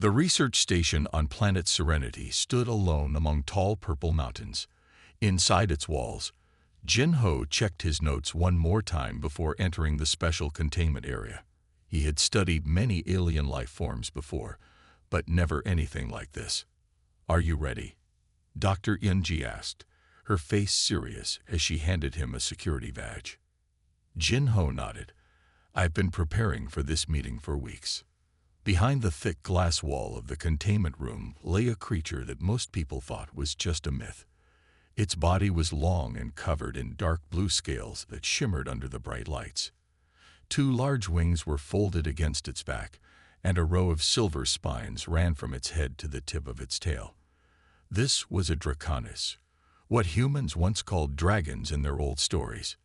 The research station on planet Serenity stood alone among tall purple mountains. Inside its walls, Jin-Ho checked his notes one more time before entering the special containment area. He had studied many alien life forms before, but never anything like this. "Are you ready?" Dr. Yunji asked, her face serious as she handed him a security badge. Jin-Ho nodded. "I've been preparing for this meeting for weeks." Behind the thick glass wall of the containment room lay a creature that most people thought was just a myth. Its body was long and covered in dark blue scales that shimmered under the bright lights. Two large wings were folded against its back, and a row of silver spines ran from its head to the tip of its tail. This was a draconis, what humans once called dragons in their old stories.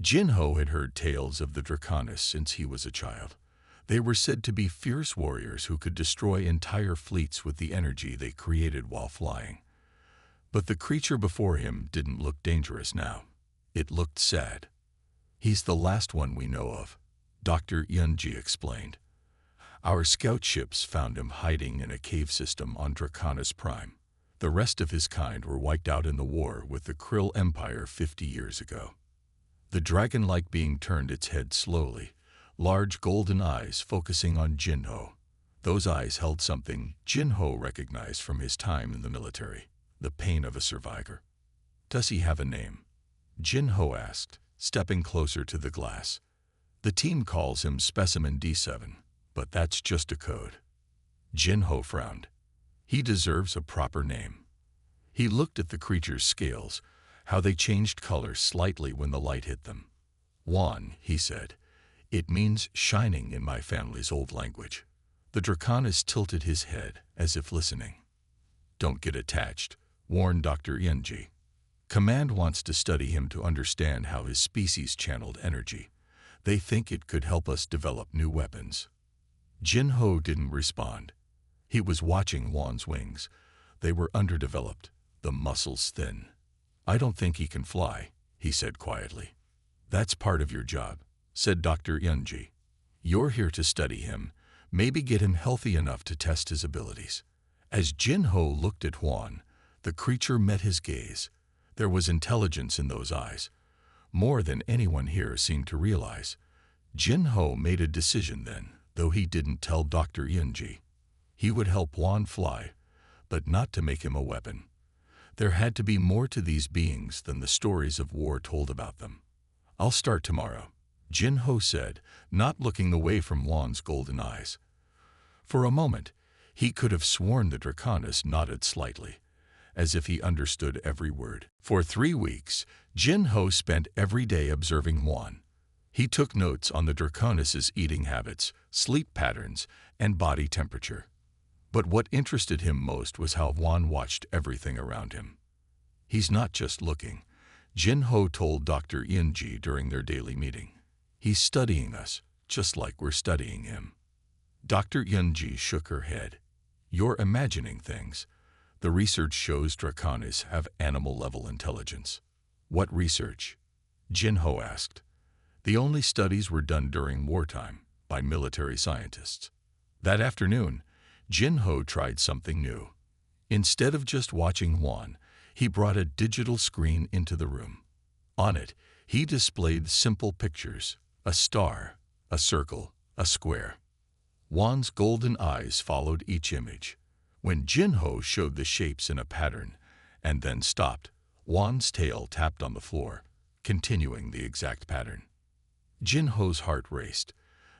Jin-Ho had heard tales of the draconis since he was a child. They were said to be fierce warriors who could destroy entire fleets with the energy they created while flying. But the creature before him didn't look dangerous now. It looked sad. "He's the last one we know of," Dr. Yunji explained. "Our scout ships found him hiding in a cave system on Draconis Prime. The rest of his kind were wiped out in the war with the Krill Empire 50 years ago." The dragon-like being turned its head slowly, large golden eyes focusing on Jin-Ho. Those eyes held something Jin-Ho recognized from his time in the military, the pain of a survivor. "Does he have a name?" Jin-Ho asked, stepping closer to the glass. "The team calls him Specimen D7, but that's just a code." Jin-Ho frowned. "He deserves a proper name." He looked at the creature's scales, how they changed color slightly when the light hit them. "Wan," he said. "It means shining in my family's old language." The draconis tilted his head as if listening. "Don't get attached," warned Dr. Yunji. "Command wants to study him to understand how his species channeled energy. They think it could help us develop new weapons." Jin-Ho didn't respond. He was watching Wan's wings. They were underdeveloped, the muscles thin. "I don't think he can fly," he said quietly. "That's part of your job," said Dr. Yunji. "You're here to study him, maybe get him healthy enough to test his abilities." As Jin-Ho looked at Wan, the creature met his gaze. There was intelligence in those eyes, more than anyone here seemed to realize. Jin-Ho made a decision then, though he didn't tell Dr. Yunji. He would help Wan fly, but not to make him a weapon. There had to be more to these beings than the stories of war told about them. "I'll start tomorrow," Jin-Ho said, not looking away from Wan's golden eyes. For a moment, he could have sworn the draconis nodded slightly, as if he understood every word. For 3 weeks, Jin-Ho spent every day observing Wan. He took notes on the draconis's eating habits, sleep patterns, and body temperature. But what interested him most was how Wan watched everything around him. "He's not just looking," Jin-Ho told Dr. Yunji during their daily meeting. "He's studying us, just like we're studying him." Dr. Yunji shook her head. "You're imagining things. The research shows draconis have animal-level intelligence." "What research?" Jin-Ho asked. "The only studies were done during wartime, by military scientists." That afternoon, Jin-Ho tried something new. Instead of just watching Wan, he brought a digital screen into the room. On it, he displayed simple pictures: a star, a circle, a square. Wan's golden eyes followed each image. When Jin-Ho showed the shapes in a pattern, and then stopped, Wan's tail tapped on the floor, continuing the exact pattern. Jin-Ho's heart raced.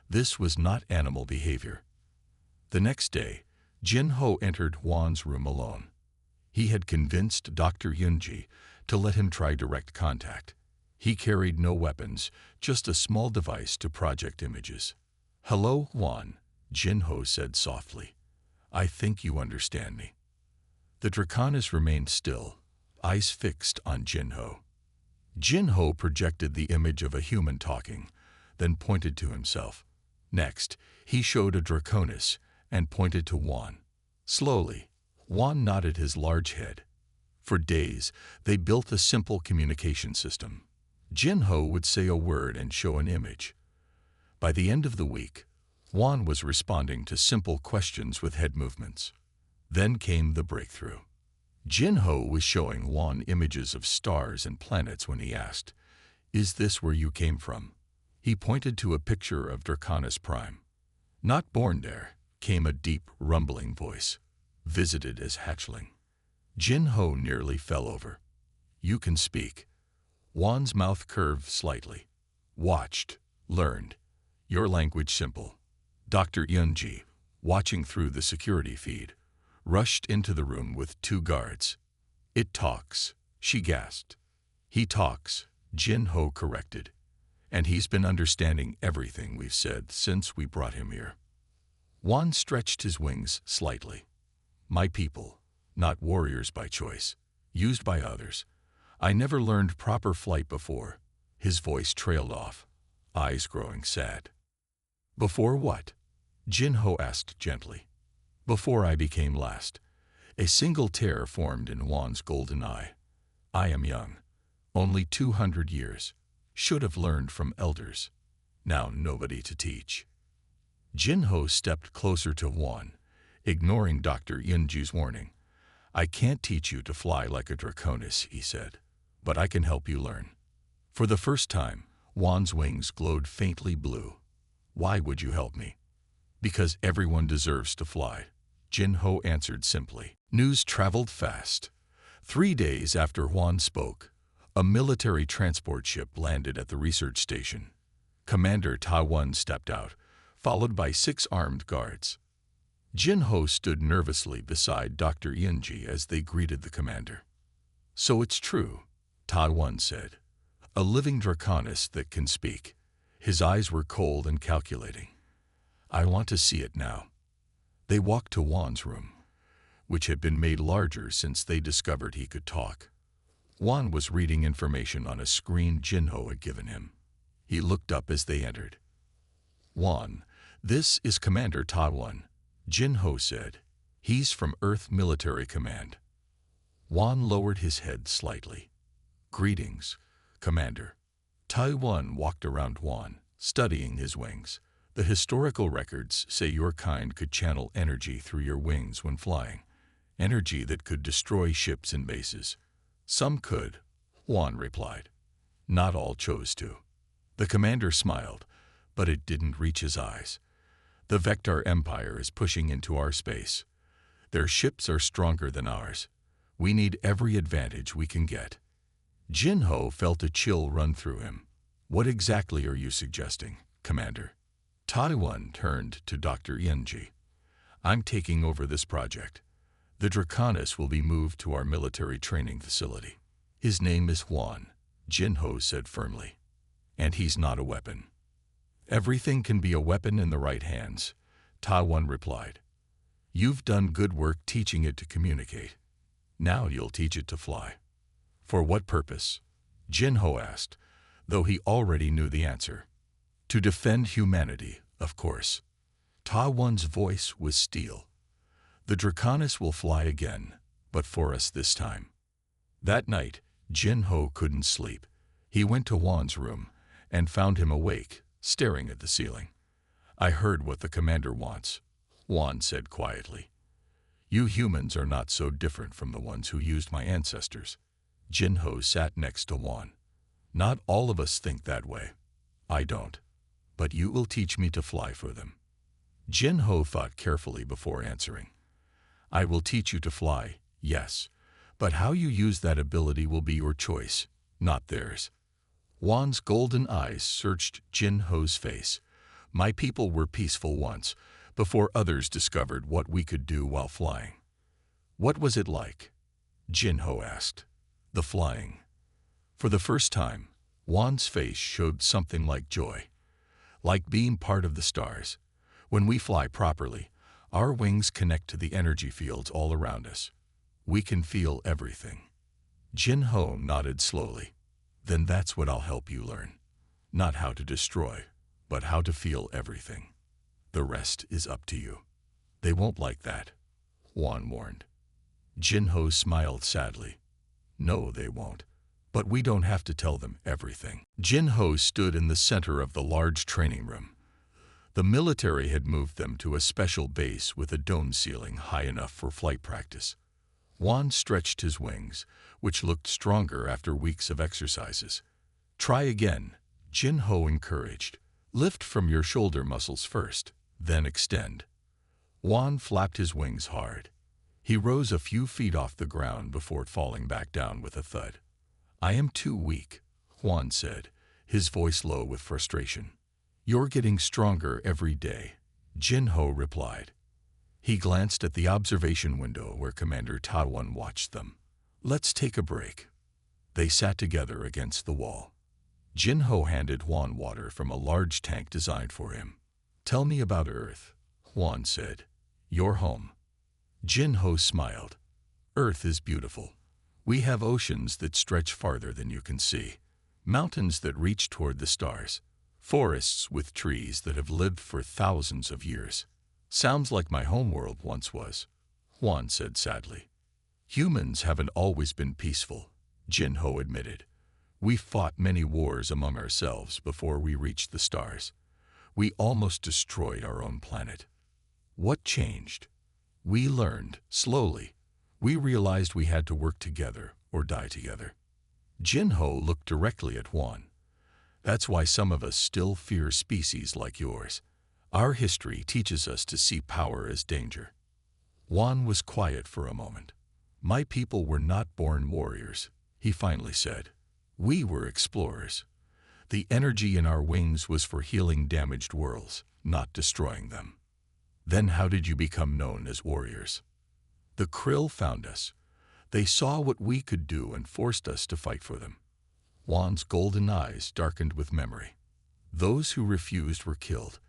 This was not animal behavior. The next day, Jin-Ho entered Wan's room alone. He had convinced Dr. Yunji to let him try direct contact. He carried no weapons, just a small device to project images. "Hello, Wan," Jin-Ho said softly. "I think you understand me." The draconis remained still, eyes fixed on Jin-Ho. Jin-Ho projected the image of a human talking, then pointed to himself. Next, he showed a draconis and pointed to Wan. Slowly, Wan nodded his large head. For days, they built a simple communication system. Jin-Ho would say a word and show an image. By the end of the week, Juan was responding to simple questions with head movements. Then came the breakthrough. Jinho was showing Juan images of stars and planets when he asked, "Is this where you came from?" He pointed to a picture of Draconis Prime. "Not born there," came a deep, rumbling voice. "Visited as hatchling." Jinho nearly fell over. "You can speak." Juan's mouth curved slightly. "Watched, learned. Your language simple." Dr. Yunji, watching through the security feed, rushed into the room with 2 guards. "It talks," she gasped. "He talks," Jinho corrected. "And he's been understanding everything we've said since we brought him here." Juan stretched his wings slightly. "My people, not warriors by choice, used by others. I never learned proper flight before." His voice trailed off, eyes growing sad. "Before what?" Jinho asked gently. "Before I became last." A single tear formed in Juan's golden eye. "I am young, only 200 years. Should have learned from elders. Now nobody to teach." Jinho stepped closer to Juan, ignoring Dr. Yunji's warning. "I can't teach you to fly like a Draconis," he said, "but I can help you learn." For the first time, Juan's wings glowed faintly blue. "Why would you help me?" "Because everyone deserves to fly," Jinho answered simply. News traveled fast. 3 days after Juan spoke, a military transport ship landed at the research station. Commander Ta stepped out, followed by 6 armed guards. Jinho stood nervously beside Dr. Yunji as they greeted the commander. "So it's true," Ta said. "A living Draconis that can speak." His eyes were cold and calculating. "I want to see it now." They walked to Juan's room, which had been made larger since they discovered he could talk. Juan was reading information on a screen Jinho had given him. He looked up as they entered. "Juan, this is Commander Ta," Jinho said. "He's from Earth Military Command." Juan lowered his head slightly. "Greetings, Commander." Ta walked around Juan, studying his wings. "The historical records say your kind could channel energy through your wings when flying. Energy that could destroy ships and bases." "Some could," Juan replied. "Not all chose to." The commander smiled, but it didn't reach his eyes. "The Vector Empire is pushing into our space. Their ships are stronger than ours. We need every advantage we can get." Jinho felt a chill run through him. "What exactly are you suggesting, Commander?" Taiwan turned to Dr. Yunji. "I'm taking over this project. The Draconis will be moved to our military training facility." "His name is Juan," Jinho said firmly. "And he's not a weapon." "Everything can be a weapon in the right hands," Taiwan replied. "You've done good work teaching it to communicate. Now you'll teach it to fly." "For what purpose?" Jinho asked, though he already knew the answer. "To defend humanity, of course." Taiwan's voice was steel. "The Draconis will fly again, but for us this time." That night, Jinho couldn't sleep. He went to Juan's room and found him awake, staring at the ceiling. "I heard what the commander wants," Juan said quietly. "You humans are not so different from the ones who used my ancestors." Jinho sat next to Juan. "Not all of us think that way. I don't. But you will teach me to fly for them." Jinho thought carefully before answering. "I will teach you to fly, yes, but how you use that ability will be your choice, not theirs." Juan's golden eyes searched Jinho's face. "My people were peaceful once, before others discovered what we could do while flying." "What was it like?" Jinho asked. "The flying." For the first time, Juan's face showed something like joy. "Like being part of the stars. When we fly properly, our wings connect to the energy fields all around us. We can feel everything." Jinho nodded slowly. "Then that's what I'll help you learn. Not how to destroy, but how to feel everything. The rest is up to you." "They won't like that," Juan warned. Jinho smiled sadly. "No, they won't. But we don't have to tell them everything." Jinho stood in the center of the large training room. The military had moved them to a special base with a dome ceiling high enough for flight practice. Juan stretched his wings, which looked stronger after weeks of exercises. "Try again," Jin-Ho encouraged. "Lift from your shoulder muscles first, then extend." Juan flapped his wings hard. He rose a few feet off the ground before falling back down with a thud. "I am too weak," Juan said, his voice low with frustration. "You're getting stronger every day," Jin-Ho replied. He glanced at the observation window where Commander Tawan watched them. "Let's take a break." They sat together against the wall. Jin-Ho handed Juan water from a large tank designed for him. "Tell me about Earth," Juan said. "Your home." Jin-Ho smiled. "Earth is beautiful. We have oceans that stretch farther than you can see, mountains that reach toward the stars, forests with trees that have lived for thousands of years. Sounds like my homeworld once was," Juan said sadly. "Humans haven't always been peaceful," Jin-Ho admitted. "We fought many wars among ourselves before we reached the stars. We almost destroyed our own planet. What changed? We learned, slowly. We realized we had to work together or die together." Jin-Ho looked directly at Juan. "That's why some of us still fear species like yours. Our history teaches us to see power as danger." Juan was quiet for a moment. "My people were not born warriors," he finally said. "We were explorers. The energy in our wings was for healing damaged worlds, not destroying them." "Then how did you become known as warriors?" "The Krill found us. They saw what we could do and forced us to fight for them." Juan's golden eyes darkened with memory. "Those who refused were killed.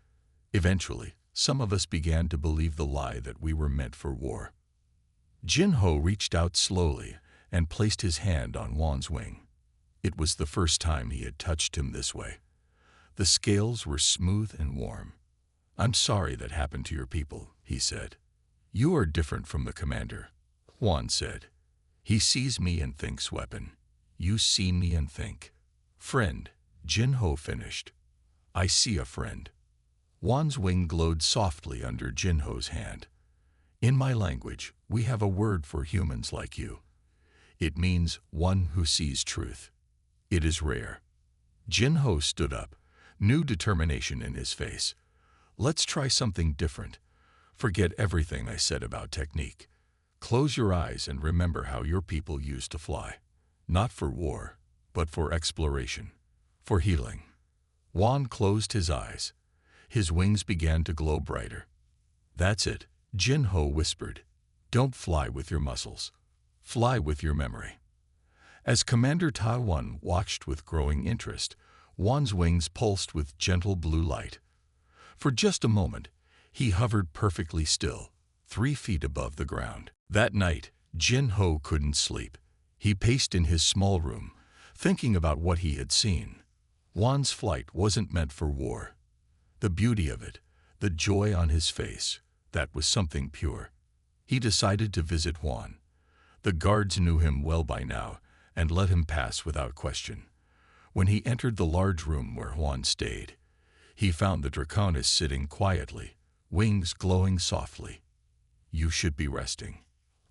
Eventually, some of us began to believe the lie that we were meant for war." Jin-Ho reached out slowly and placed his hand on Juan's wing. It was the first time he had touched him this way. The scales were smooth and warm. "I'm sorry that happened to your people," he said. "You are different from the commander," Juan said. "He sees me and thinks weapon. You see me and think friend," Jin-Ho finished. "I see a friend." Juan's wing glowed softly under Jin-Ho's hand. "In my language, we have a word for humans like you. It means one who sees truth. It is rare." Jin-Ho stood up, new determination in his face. "Let's try something different. Forget everything I said about technique. Close your eyes and remember how your people used to fly. Not for war, but for exploration, for healing." Juan closed his eyes. His wings began to glow brighter. "That's it," Jin-Ho whispered. "Don't fly with your muscles. Fly with your memory." As Commander Tawan watched with growing interest, Juan's wings pulsed with gentle blue light. For just a moment, he hovered perfectly still, 3 feet above the ground. That night, Jin-Ho couldn't sleep. He paced in his small room, thinking about what he had seen. Juan's flight wasn't meant for war. The beauty of it, the joy on his face, that was something pure. He decided to visit Juan. The guards knew him well by now and let him pass without question. When he entered the large room where Juan stayed, he found the Draconis sitting quietly, wings glowing softly. "You should be resting,"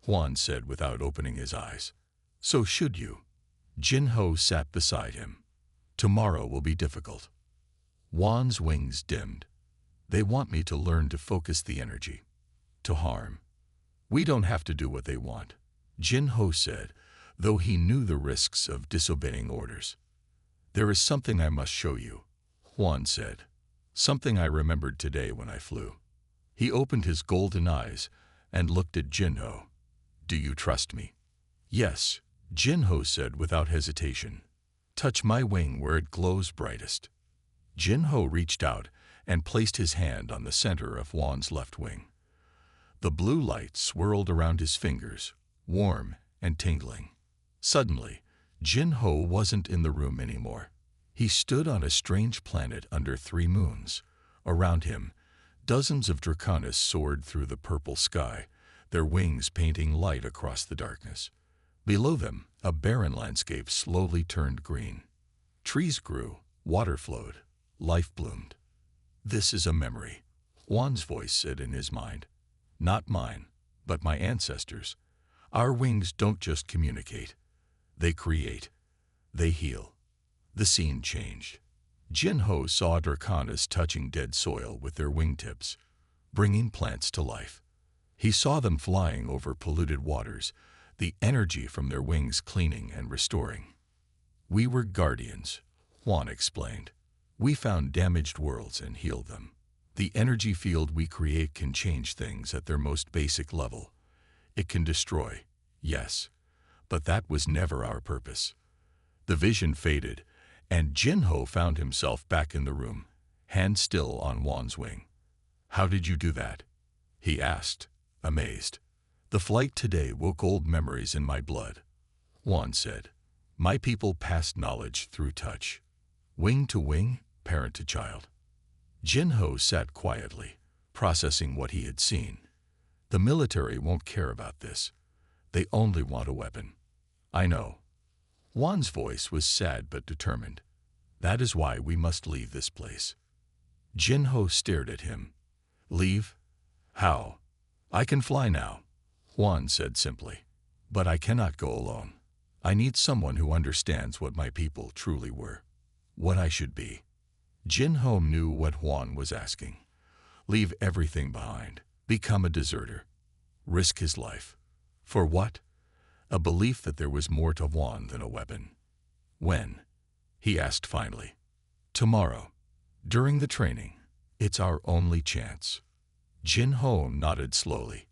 Juan said without opening his eyes. "So should you." Jin-Ho sat beside him. "Tomorrow will be difficult." Juan's wings dimmed. "They want me to learn to focus the energy. To harm. We don't have to do what they want," Jin-Ho said, though he knew the risks of disobeying orders. "There is something I must show you," Juan said. "Something I remembered today when I flew." He opened his golden eyes and looked at Jin-Ho. "Do you trust me?" "Yes," Jin-Ho said without hesitation. "Touch my wing where it glows brightest." Jin-Ho reached out and placed his hand on the center of Juan's left wing. The blue light swirled around his fingers, warm and tingling. Suddenly, Jin-Ho wasn't in the room anymore. He stood on a strange planet under 3 moons. Around him, dozens of Draconis soared through the purple sky, their wings painting light across the darkness. Below them, a barren landscape slowly turned green. Trees grew, water flowed, life bloomed. This is a memory, Juan's voice said in his mind. Not mine, but my ancestors. Our wings don't just communicate. They create. They heal. The scene changed. Jinho saw Draconis touching dead soil with their wingtips, bringing plants to life. He saw them flying over polluted waters, the energy from their wings cleaning and restoring. We were guardians, Juan explained. We found damaged worlds and healed them. The energy field we create can change things at their most basic level. It can destroy, yes, but that was never our purpose. The vision faded, and Jinho found himself back in the room, hand still on Juan's wing. How did you do that? He asked, amazed. The flight today woke old memories in my blood, Juan said. My people passed knowledge through touch. Wing to wing, parent to child. Jinho sat quietly, processing what he had seen. The military won't care about this. They only want a weapon. I know. Juan's voice was sad but determined. That is why we must leave this place. Jinho stared at him. Leave? How? I can fly now, Juan said simply. But I cannot go alone. I need someone who understands what my people truly were. What I should be. Jinho knew what Juan was asking. Leave everything behind. Become a deserter. Risk his life. For what? A belief that there was more to Juan than a weapon. When? He asked finally. Tomorrow. During the training. It's our only chance. Jinho nodded slowly.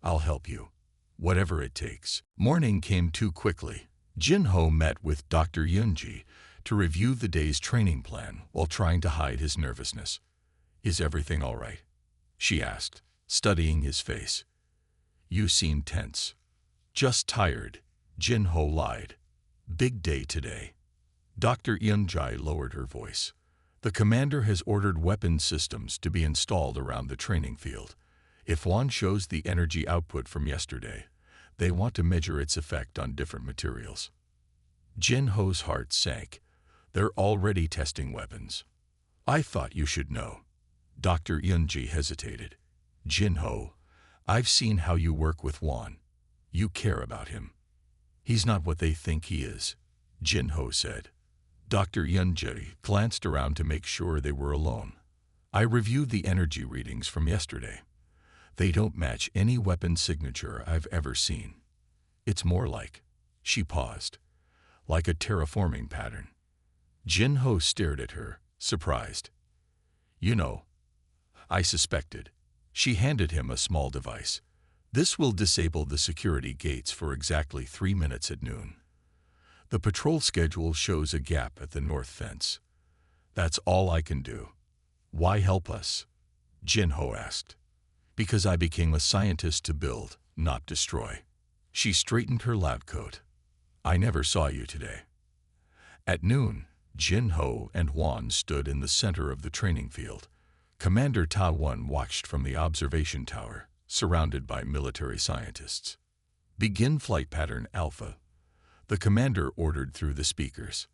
I'll help you. Whatever it takes. Morning came too quickly. Jinho met with Dr. Yunji to review the day's training plan while trying to hide his nervousness. Is everything all right? She asked, studying his face. You seem tense. Just tired, Jinho lied. Big day today. Dr. Yunji lowered her voice. The commander has ordered weapon systems to be installed around the training field. If Juan shows the energy output from yesterday, they want to measure its effect on different materials. Jinho's heart sank. They're already testing weapons. I thought you should know. Dr. Yunji hesitated. Jinho, I've seen how you work with Juan. You care about him. He's not what they think he is, Jinho said. Dr. Yunji glanced around to make sure they were alone. I reviewed the energy readings from yesterday. They don't match any weapon signature I've ever seen. It's more like, she paused, like a terraforming pattern. Jinho stared at her, surprised. You know, I suspected. She handed him a small device. This will disable the security gates for exactly 3 minutes at noon. The patrol schedule shows a gap at the north fence. That's all I can do. Why help us? Jinho asked. Because I became a scientist to build, not destroy. She straightened her lab coat. I never saw you today. At noon, Jinho and Juan stood in the center of the training field. Commander Ta Wan watched from the observation tower, surrounded by military scientists. Begin flight pattern Alpha. The commander ordered through the speakers.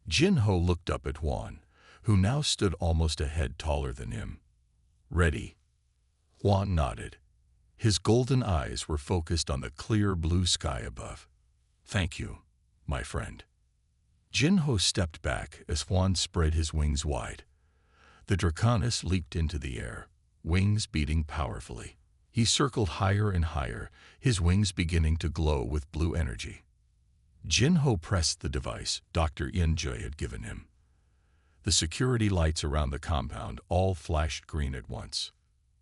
Jinho looked up at Juan, who now stood almost a head taller than him. Ready. Juan nodded. His golden eyes were focused on the clear blue sky above. Thank you, my friend. Jinho stepped back as Juan spread his wings wide. The Draconis leaped into the air, wings beating powerfully. He circled higher and higher, his wings beginning to glow with blue energy. Jinho pressed the device Dr. Yunji had given him. The security lights around the compound all flashed green at once.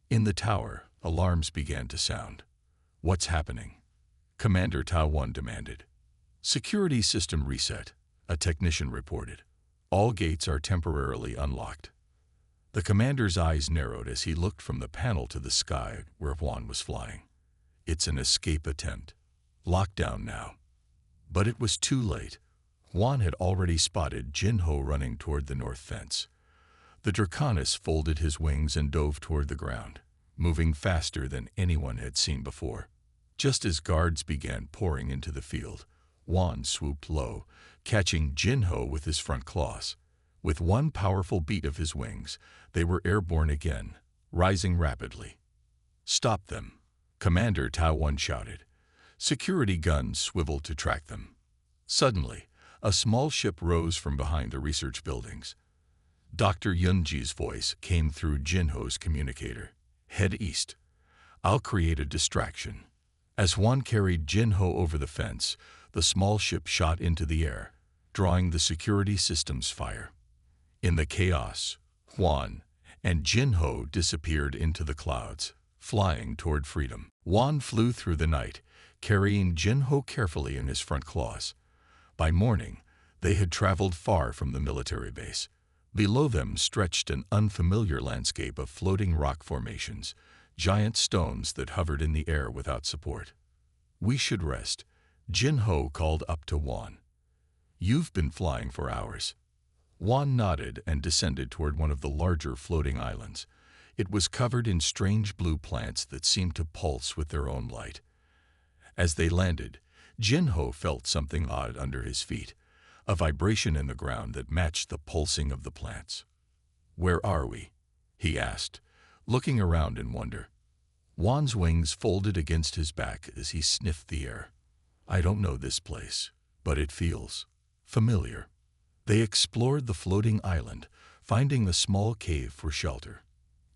In the tower, alarms began to sound. What's happening? Commander Ta Wan demanded. Security system reset, a technician reported. All gates are temporarily unlocked. The commander's eyes narrowed as he looked from the panel to the sky where Juan was flying. It's an escape attempt. Lockdown now. But it was too late. Juan had already spotted Jinho running toward the north fence. The Draconis folded his wings and dove toward the ground, moving faster than anyone had seen before. Just as guards began pouring into the field, Juan swooped low, catching Jinho with his front claws. With one powerful beat of his wings, they were airborne again, rising rapidly. "Stop them," Commander Tao shouted. Security guns swiveled to track them. Suddenly, a small ship rose from behind the research buildings. Dr. Yunji's voice came through Jinho's communicator. "Head east. I'll create a distraction." As Huan carried Jinho over the fence, the small ship shot into the air, drawing the security system's fire. In the chaos, Huan and Jinho disappeared into the clouds, flying toward freedom. Huan flew through the night, carrying Jinho carefully in his front claws. By morning, they had traveled far from the military base. Below them stretched an unfamiliar landscape of floating rock formations, giant stones that hovered in the air without support. "We should rest," Jinho called up to Huan. "You've been flying for hours." Huan nodded and descended toward one of the larger floating islands. It was covered in strange blue plants that seemed to pulse with their own light. As they landed, Jinho felt something odd under his feet, a vibration in the ground that matched the pulsing of the plants. "Where are we?" he asked, looking around in wonder. Huan's wings folded against his back as he sniffed the air. "I don't know this place, but it feels familiar." They explored the floating island, finding a small cave for shelter.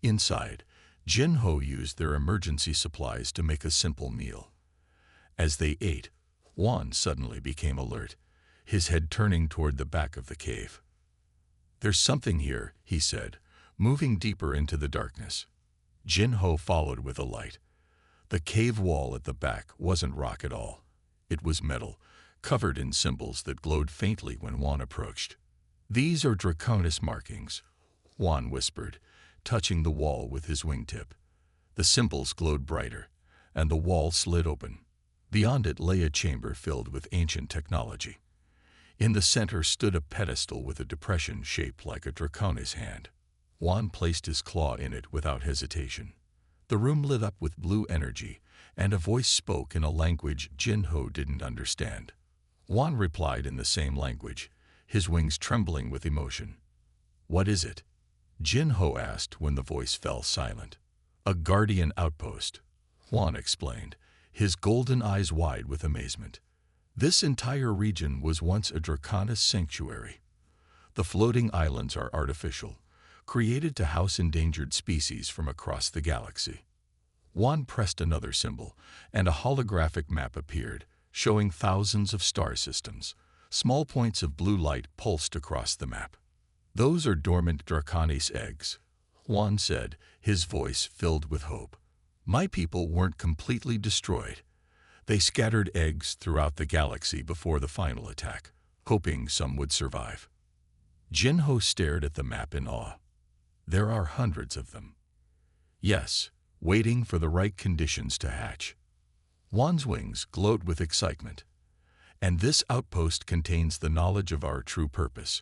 Inside, Jinho used their emergency supplies to make a simple meal. As they ate, Huan suddenly became alert, his head turning toward the back of the cave. "There's something here," he said, moving deeper into the darkness. Jinho followed with a light. The cave wall at the back wasn't rock at all. It was metal, covered in symbols that glowed faintly when Huan approached. "These are Draconis markings," Huan whispered, touching the wall with his wingtip. The symbols glowed brighter, and the wall slid open. Beyond it lay a chamber filled with ancient technology. In the center stood a pedestal with a depression shaped like a Draconis hand. Huan placed his claw in it without hesitation. The room lit up with blue energy, and a voice spoke in a language Jinho didn't understand. Huan replied in the same language, his wings trembling with emotion. "What is it?" Jinho asked when the voice fell silent. "A guardian outpost," Huan explained, his golden eyes wide with amazement. "This entire region was once a Draconis sanctuary. The floating islands are artificial, created to house endangered species from across the galaxy." Huan pressed another symbol, and a holographic map appeared, showing thousands of star systems. Small points of blue light pulsed across the map. "Those are dormant Draconis eggs," Huan said, his voice filled with hope. "My people weren't completely destroyed. They scattered eggs throughout the galaxy before the final attack, hoping some would survive." Jinho stared at the map in awe. "There are hundreds of them." "Yes, waiting for the right conditions to hatch." Huan's wings glowed with excitement. "And this outpost contains the knowledge of our true purpose,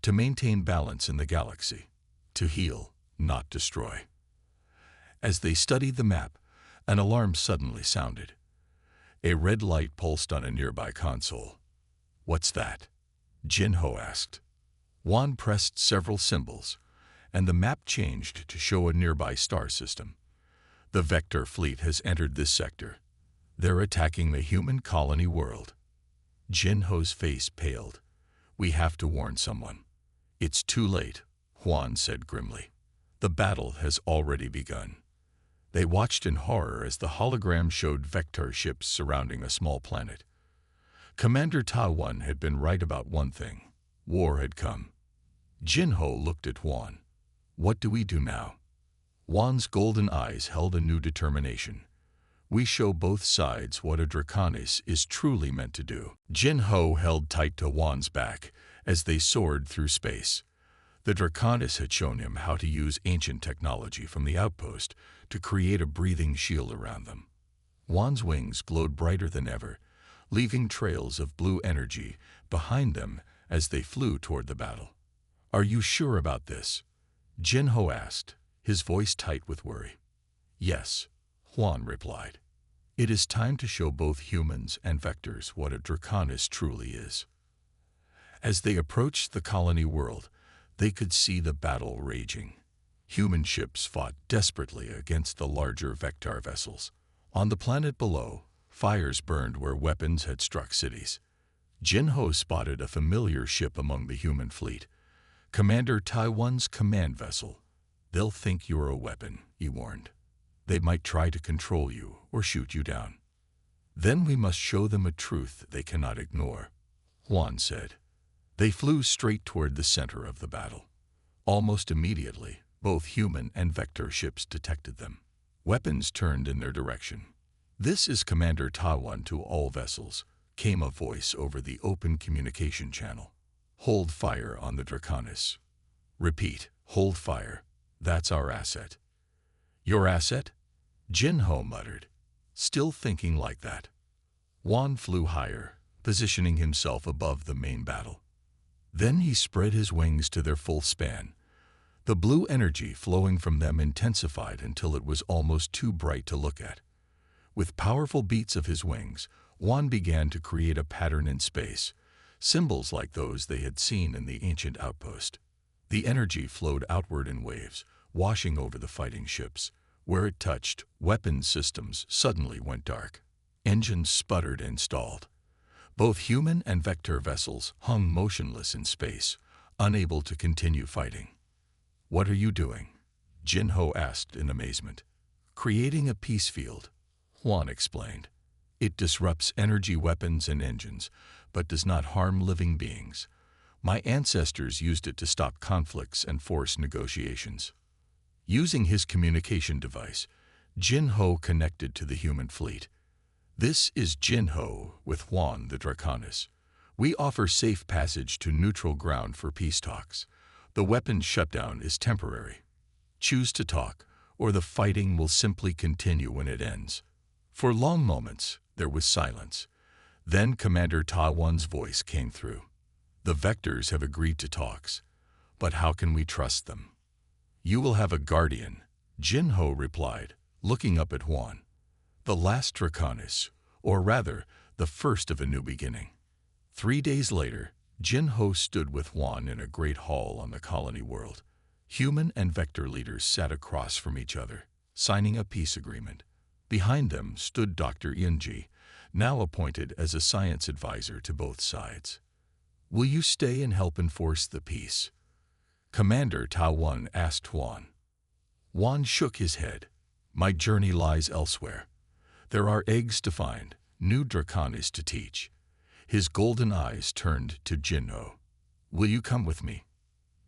to maintain balance in the galaxy, to heal, not destroy." As they studied the map, an alarm suddenly sounded. A red light pulsed on a nearby console. "What's that?" Jinho asked. Huan pressed several symbols, and the map changed to show a nearby star system. "The Vector fleet has entered this sector. They're attacking the human colony world." Jinho's face paled. "We have to warn someone." "It's too late," Huan said grimly. "The battle has already begun." They watched in horror as the hologram showed Vector ships surrounding a small planet. Commander Ta had been right about one thing. War had come. Jinho looked at Huan. "What do we do now?" Huan's golden eyes held a new determination. "We show both sides what a Draconis is truly meant to do." Jinho held tight to Huan's back as they soared through space. The Draconis had shown him how to use ancient technology from the outpost to create a breathing shield around them. Huan's wings glowed brighter than ever, leaving trails of blue energy behind them as they flew toward the battle. "Are you sure about this?" Jinho asked, his voice tight with worry. "Yes," Huan replied. "It is time to show both humans and Vectors what a Draconis truly is." As they approached the colony world, They could see the battle raging. Human ships fought desperately against the larger Vector vessels. On the planet below, fires burned where weapons had struck cities. Jinho spotted a familiar ship among the human fleet, Commander Taiwan's command vessel. "They'll think you're a weapon," he warned. "They might try to control you or shoot you down. Then we must show them a truth they cannot ignore," Juan said. They flew straight toward the center of the battle. Almost immediately, both human and Vector ships detected them. Weapons turned in their direction. "This is Commander Taiwan to all vessels," came a voice over the open communication channel. "Hold fire on the Draconis." "Repeat, hold fire. That's our asset." "Your asset?" Jinho muttered, still thinking like that. Juan flew higher, positioning himself above the main battle. Then he spread his wings to their full span. The blue energy flowing from them intensified until it was almost too bright to look at. With powerful beats of his wings, Juan began to create a pattern in space, symbols like those they had seen in the ancient outpost. The energy flowed outward in waves, washing over the fighting ships. Where it touched, weapon systems suddenly went dark. Engines sputtered and stalled. Both human and Vector vessels hung motionless in space, unable to continue fighting. "What are you doing?" Jinho asked in amazement. "Creating a peace field," Juan explained. "It disrupts energy weapons and engines, but does not harm living beings. My ancestors used it to stop conflicts and force negotiations." Using his communication device, Jinho connected to the human fleet. "This is Jinho with Juan the Draconis. We offer safe passage to neutral ground for peace talks. The weapons shutdown is temporary. Choose to talk, or the fighting will simply continue when it ends." For long moments, there was silence. Then Commander Taiwan's voice came through. "The Vectors have agreed to talks, but how can we trust them?" "You will have a guardian," Jinho replied, looking up at Juan. "The last Draconis, or rather, the first of a new beginning." 3 days later, Jinho stood with Juan in a great hall on the colony world. Human and Vector leaders sat across from each other, signing a peace agreement. Behind them stood Dr. Yunji, now appointed as a science advisor to both sides. "Will you stay and help enforce the peace?" Commander Taiwan asked Juan. Juan shook his head. "My journey lies elsewhere. There are eggs to find, new Draconis to teach." His golden eyes turned to Jinho. "Will you come with me?"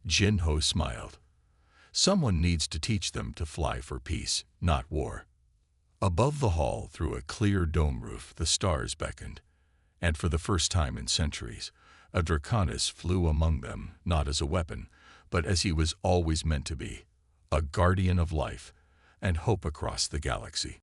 Jinho smiled. "Someone needs to teach them to fly for peace, not war." Above the hall, through a clear dome roof, the stars beckoned. And for the first time in centuries, a Draconis flew among them, not as a weapon, but as he was always meant to be, a guardian of life and hope across the galaxy.